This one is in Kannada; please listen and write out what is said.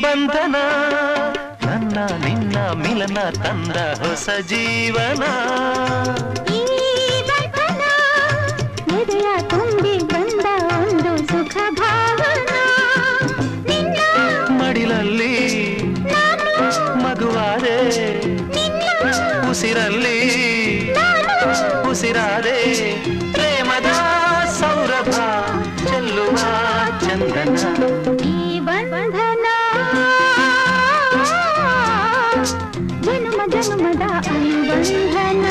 ಬಂಧನ ನನ್ನ ನಿನ್ನ ಮಿಲನ ತಂದ ಹೊಸ ಜೀವನ ಈ ಬಂಧನ ಎದೆಯ ತುಂಬಿ ಬಂದ ಒಂದು ಸುಖ ಭಾವನಾ ನಿನ್ನ ಮಡಿಲಲ್ಲಿ ನಾನು ಮಗುವಾದೆ ಉಸಿರಲ್ಲಿ ಉಸಿರಾದೆ ಪ್ರೇಮದ ಸೌರಭ ಚೆಲ್ಲುವ ಚಂದನ ಈ ಬಂಧನ ಜನುಮ ಜನುಮದ ಅನುಬಂಧನ